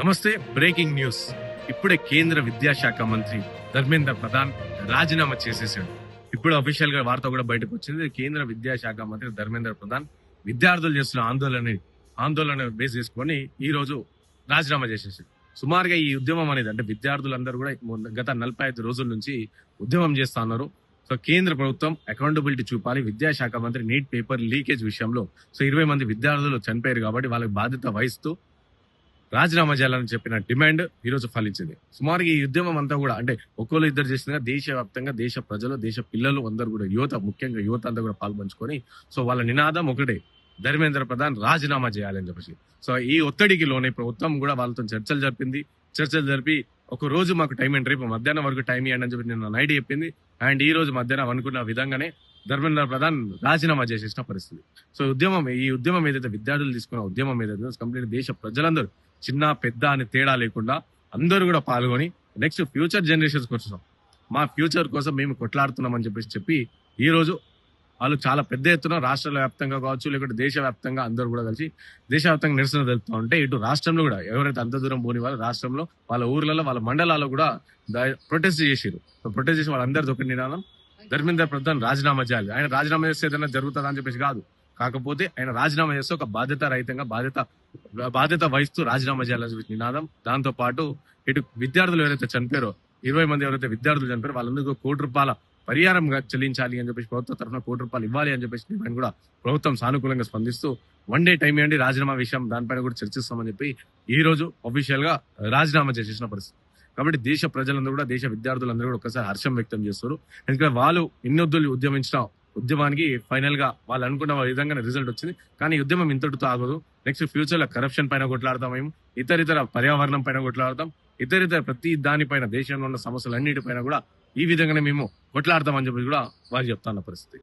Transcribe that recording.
నమస్తే. Breaking news. ఇప్పుడే కేంద్ర విద్యాశాఖ మంత్రి ధర్మేంద్ర ప్రధాన్ రాజీనామా చేసేసాడు. ఇప్పుడు అఫీషియల్ గా వార్త కూడా బయటకు వచ్చింది. కేంద్ర విద్యాశాఖ మంత్రి ధర్మేంద్ర ప్రధాన్ విద్యార్థులు చేస్తున్న ఆందోళన బేస్ చేసుకొని ఈ రోజు రాజీనామా చేసేసాడు. సుమారుగా ఈ ఉద్యమం అనేది అంటే విద్యార్థులందరూ కూడా గత 45 రోజుల నుంచి ఉద్యమం చేస్తా ఉన్నారు. సో కేంద్ర ప్రభుత్వం అకౌంటబిలిటీ చూపాలి. విద్యాశాఖ మంత్రి నీట్ పేపర్ లీకేజ్ విషయంలో 20 మంది విద్యార్థులు చనిపోయారు కాబట్టి వాళ్ళకి బాధ్యత వహిస్తూ రాజీనామా చేయాలని చెప్పిన డిమాండ్ ఈ రోజు ఫలించింది. సుమారుగా ఈ ఉద్యమం అంతా కూడా అంటే ఒక్కోళ్ళు ఇద్దరు చేసిన దేశవ్యాప్తంగా దేశ ప్రజలు, దేశ పిల్లలు అందరూ కూడా ముఖ్యంగా యువత అంతా కూడా పాల్పంచుకొని సో వాళ్ళ నినాదం ఒకటే, ధర్మేంద్ర ప్రధాన్ రాజీనామా చేయాలని చెప్పేసి. సో ఈ ఒత్తిడికి లోనే ప్రభుత్వం కూడా వాళ్ళతో చర్చలు జరిపి ఒక రోజు మాకు టైం అండ్ రేపు మధ్యాహ్నం వరకు టైం ఇవ్వండి అని చెప్పి నిన్న నైట్ చెప్పింది. అండ్ ఈ రోజు మధ్యాహ్నం అనుకున్న విధంగానే ధర్మేంద్ర ప్రధాన్ రాజీనామా చేసేసిన పరిస్థితి. సో ఈ ఉద్యమం ఏదైతే విద్యార్థులు తీసుకున్న ఉద్యమం ఏదైతే కంప్లీట్ దేశ ప్రజలందరూ చిన్న పెద్ద అని తేడా లేకుండా అందరూ కూడా పాల్గొని నెక్స్ట్ ఫ్యూచర్ జనరేషన్స్ కోసం మా ఫ్యూచర్ కోసం మేము కొట్లాడుతున్నామని చెప్పి ఈ రోజు వాళ్ళు చాలా పెద్ద ఎత్తున రాష్ట్రాల వ్యాప్తంగా కావచ్చు లేకుంటే దేశవ్యాప్తంగా అందరూ కూడా కలిసి దేశవ్యాప్తంగా నిరసన తెలుపుతూ ఉంటే ఇటు రాష్ట్రంలో కూడా ఎవరైతే అంత దూరం పోని వాళ్ళు రాష్ట్రంలో వాళ్ళ ఊర్లలో వాళ్ళ మండలాల్లో కూడా ప్రొటెస్ట్ చేసారు. ప్రొటెస్ట్ చేసి వాళ్ళందరిది ఒకటి నినాదం, ధర్మేంద్ర ప్రధాన్ రాజీనామా చేయాలి. ఆయన రాజీనామా చేస్తే ఏదైనా జరుగుతుందా అని చెప్పేసి కాదు, కాకపోతే ఆయన రాజీనామా చేస్తే ఒక బాధ్యత రహితంగా బాధ్యత వహిస్తూ రాజీనామా చేయాలని చెప్పి నినాదం. దాంతో పాటు ఇటు విద్యార్థులు ఎవరైతే చనిపోయారో 20 మంది ఎవరైతే విద్యార్థులు చనిపోయారో వాళ్ళందరికీ ₹1 పరిహారం చెల్లించాలి అని చెప్పేసి ప్రభుత్వం తరఫున ₹1 ఇవ్వాలి అని చెప్పేసి డిమాండ్ కూడా ప్రభుత్వం సానుకూలంగా స్పందిస్తూ 1 డే టైం ఇవ్వండి రాజీనామా విషయం దానిపైన కూడా చర్చిస్తామని చెప్పి ఈ రోజు అఫీషియల్ గా రాజీనామా చేసేసిన పరిస్థితి. కాబట్టి దేశ ప్రజలందరూ కూడా దేశ విద్యార్థులందరూ కూడా ఒకసారి హర్షం వ్యక్తం చేస్తారు. ఎందుకంటే వాళ్ళు ఇన్నొద్దులు ఉద్యమించిన ఉద్యమానికి ఫైనల్ గా వాళ్ళు అనుకున్న విధంగానే రిజల్ట్ వచ్చింది. కానీ ఈ ఉద్యమం ఇంతటితో ఆగదు. నెక్స్ట్ ఫ్యూచర్ లో కరప్షన్ పైన కొట్లాడతాం, మేము ఇతర పర్యావరణం పైన కొట్లాడతాం, ఇతర ప్రతి దానిపైన దేశంలో ఉన్న సమస్యలన్నిటిపైన కూడా ఈ విధంగానే మేము కొట్లాడతామని చెప్పి కూడా వారు చెప్తాన్న పరిస్థితి.